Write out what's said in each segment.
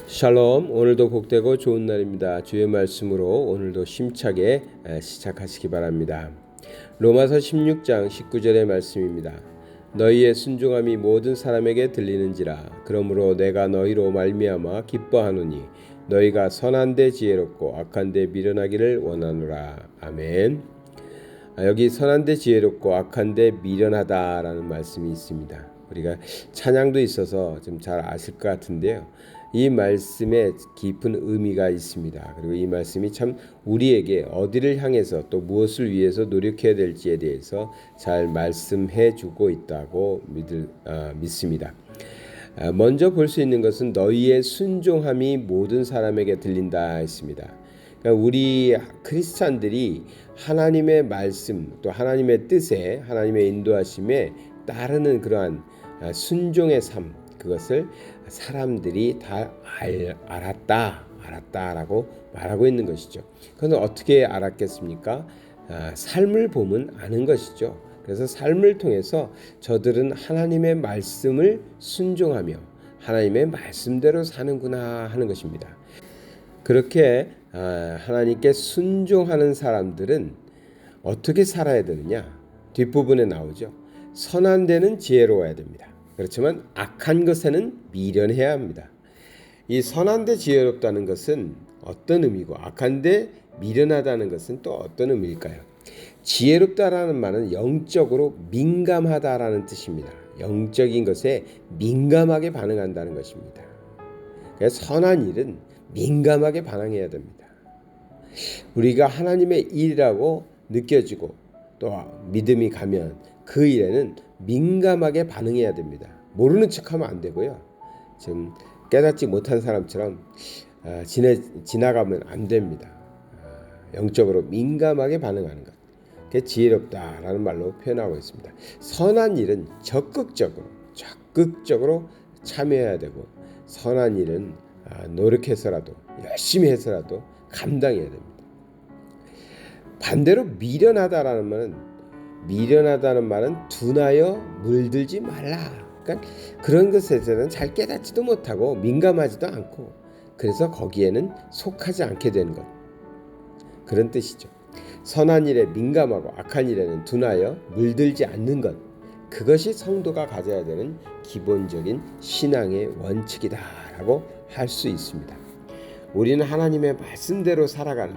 샬롬. 오늘도 복되고 좋은 날입니다. 주의 말씀으로 오늘도 힘차게 시작하시기 바랍니다. 로마서 16장 19절의 말씀입니다. 너희의 순종함이 모든 사람에게 들리는지라. 그러므로 내가 너희로 말미암아 기뻐하노니 너희가 선한데 지혜롭고 악한데 미련하기를 원하노라. 아멘. 여기 선한데 지혜롭고 악한데 미련하다라는 말씀이 있습니다. 우리가 찬양도 있어서 좀 잘 아실 것 같은데요. 이 말씀에 깊은 의미가 있습니다. 그리고 이 말씀이 참 우리에게 어디를 향해서 또 무엇을 위해서 노력해야 될지에 대해서 잘 말씀해 주고 있다고 믿습니다. 먼저 볼 수 있는 것은 너희의 순종함이 모든 사람에게 들린다 했습니다. 그러니까 우리 크리스찬들이 하나님의 말씀 또 하나님의 뜻에 하나님의 인도하심에 따르는 그러한 순종의 삶, 그것을 사람들이 다 알았다라고 말하고 있는 것이죠. 그건 어떻게 알았겠습니까? 삶을 보면 아는 것이죠. 그래서 삶을 통해서 저들은 하나님의 말씀을 순종하며 하나님의 말씀대로 사는구나 하는 것입니다. 그렇게 하나님께 순종하는 사람들은 어떻게 살아야 되느냐? 뒷부분에 나오죠. 선한 데는 지혜로워야 됩니다. 그렇지만 악한 것에는 미련해야 합니다. 이 선한 데 지혜롭다는 것은 어떤 의미고 악한 데 미련하다는 것은 또 어떤 의미일까요? 지혜롭다라는 말은 영적으로 민감하다라는 뜻입니다. 영적인 것에 민감하게 반응한다는 것입니다. 그래서 선한 일은 민감하게 반응해야 됩니다. 우리가 하나님의 일이라고 느껴지고 또 믿음이 가면 그 일에는 민감하게 반응해야 됩니다. 모르는 척하면 안 되고요. 지금 깨닫지 못한 사람처럼 지나가면 안 됩니다. 영적으로 민감하게 반응하는 것. 그게 지혜롭다라는 말로 표현하고 있습니다. 선한 일은 적극적으로 참여해야 되고 선한 일은 노력해서라도 열심히 해서라도 감당해야 됩니다. 반대로 미련하다는 말은 둔하여 물들지 말라. 그러니까 그런 것에 대해서는 잘 깨닫지도 못하고 민감하지도 않고 그래서 거기에는 속하지 않게 되는 것. 그런 뜻이죠. 선한 일에 민감하고 악한 일에는 둔하여 물들지 않는 것. 그것이 성도가 가져야 되는 기본적인 신앙의 원칙이다라고 할 수 있습니다. 우리는 하나님의 말씀대로 살아가는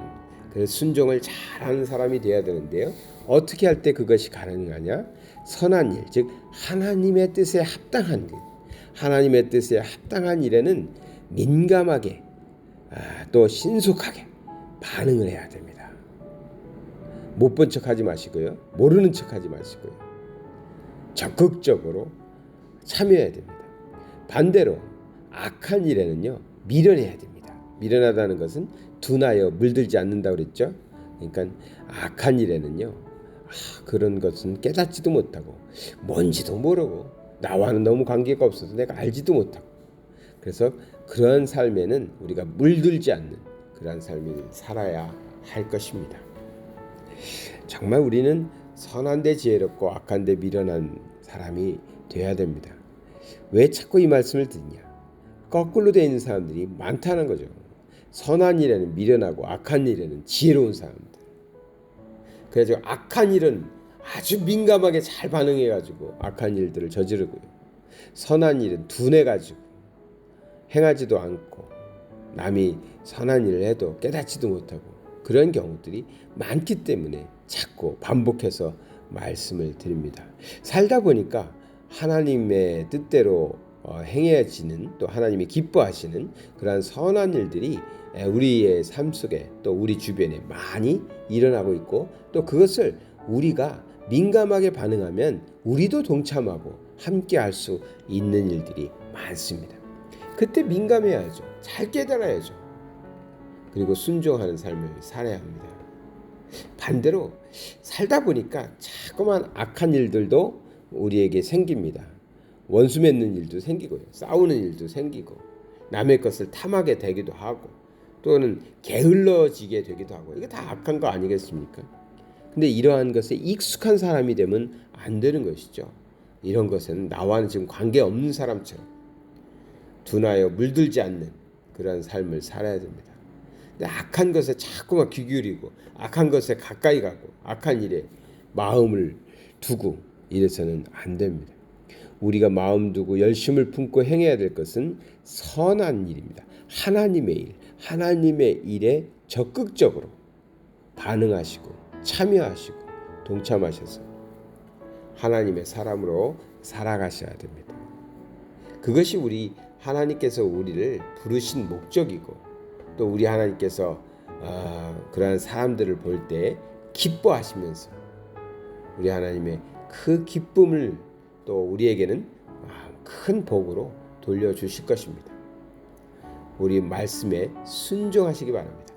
그 순종을 잘하는 사람이 되어야 되는데요. 어떻게 할 때 그것이 가능하냐? 선한 일, 즉 하나님의 뜻에 합당한 일, 하나님의 뜻에 합당한 일에는 민감하게 또 신속하게 반응을 해야 됩니다. 못 본 척하지 마시고요. 모르는 척하지 마시고요. 적극적으로 참여해야 됩니다. 반대로 악한 일에는요. 미련해야 됩니다. 미련하다는 것은 둔하여 물들지 않는다고 그랬죠. 그러니까 악한 일에는요. 그런 것은 깨닫지도 못하고 뭔지도 모르고 나와는 너무 관계가 없어서 내가 알지도 못하고 그래서 그런 삶에는 우리가 물들지 않는 그런 삶을 살아야 할 것입니다. 정말 우리는 선한데 지혜롭고 악한데 미련한 사람이 되어야 됩니다. 왜 자꾸 이 말씀을 듣냐? 거꾸로 되어 있는 사람들이 많다는 거죠. 선한 일에는 미련하고 악한 일에는 지혜로운 사람들. 그래서 악한 일은 아주 민감하게 잘 반응해가지고 악한 일들을 저지르고요. 선한 일은 둔해가지고 행하지도 않고 남이 선한 일을 해도 깨닫지도 못하고 그런 경우들이 많기 때문에 자꾸 반복해서 말씀을 드립니다. 살다 보니까 하나님의 뜻대로 행해지는 또 하나님이 기뻐하시는 그러한 선한 일들이 우리의 삶 속에 또 우리 주변에 많이 일어나고 있고 또 그것을 우리가 민감하게 반응하면 우리도 동참하고 함께 할 수 있는 일들이 많습니다. 그때 민감해야죠. 잘 깨달아야죠. 그리고 순종하는 삶을 살아야 합니다. 반대로 살다 보니까 자꾸만 악한 일들도 우리에게 생깁니다. 원수 맺는 일도 생기고요. 싸우는 일도 생기고 남의 것을 탐하게 되기도 하고 또는 게을러지게 되기도 하고 이게 다 악한 거 아니겠습니까? 근데 이러한 것에 익숙한 사람이 되면 안 되는 것이죠. 이런 것은 나와는 지금 관계없는 사람처럼 둔하여 물들지 않는 그러한 삶을 살아야 됩니다. 근데 악한 것에 자꾸만 귀 기울이고 악한 것에 가까이 가고 악한 일에 마음을 두고 이래서는 안 됩니다. 우리가 마음 두고 열심을 품고 행해야 될 것은 선한 일입니다. 하나님의 일, 하나님의 일에 적극적으로 반응하시고 참여하시고 동참하셔서 하나님의 사람으로 살아가셔야 됩니다. 그것이 우리 하나님께서 우리를 부르신 목적이고 또 우리 하나님께서 그러한 사람들을 볼 때 기뻐하시면서 우리 하나님의 그 기쁨을 또 우리에게는 큰 복으로 돌려주실 것입니다. 우리 말씀에 순종하시기 바랍니다.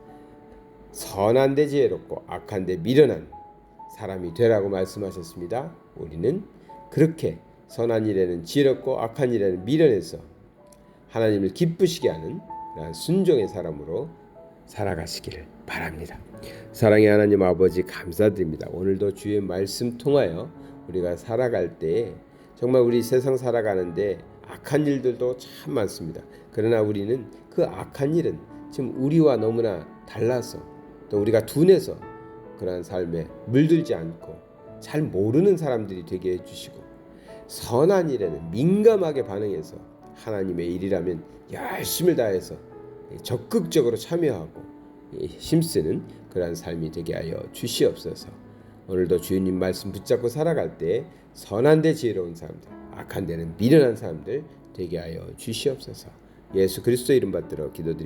선한데 지혜롭고 악한데 미련한 사람이 되라고 말씀하셨습니다. 우리는 그렇게 선한 일에는 지혜롭고 악한 일에는 미련해서 하나님을 기쁘시게 하는 순종의 사람으로 살아가시기를 바랍니다. 사랑의 하나님 아버지 감사드립니다. 오늘도 주의 말씀 통하여 우리가 살아갈 때 정말 우리 세상 살아가는데 악한 일들도 참 많습니다. 그러나 우리는 그 악한 일은 지금 우리와 너무나 달라서 또 우리가 둔해서 그러한 삶에 물들지 않고 잘 모르는 사람들이 되게 해주시고 선한 일에는 민감하게 반응해서 하나님의 일이라면 열심을 다해서 적극적으로 참여하고 힘쓰는 그러한 삶이 되게 하여 주시옵소서. 오늘도 주님 말씀 붙잡고 살아갈 때 선한 데 지혜로운 사람들, 악한 데는 미련한 사람들 되게 하여 주시옵소서. 예수 그리스도 이름 받들어 기도드립니다.